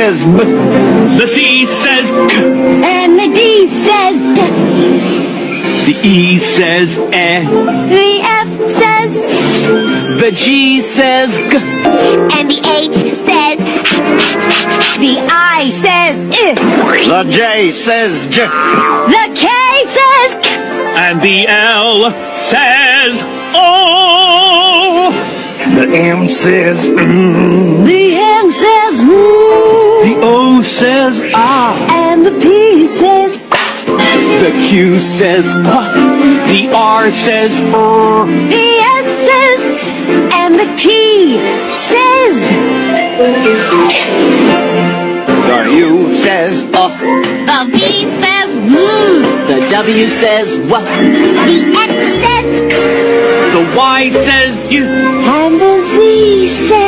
says B. The C says K. And the D says D. The E says E. The F says The G says G. and the H says the I says I. The J says J. The K says K. And the L says O. The M says The N says The O says Ah. and the P says The Q says Qua. The R says the S says S, and the T says The U says the V says V. The W says W. The X says X. The Y says U. And the Z says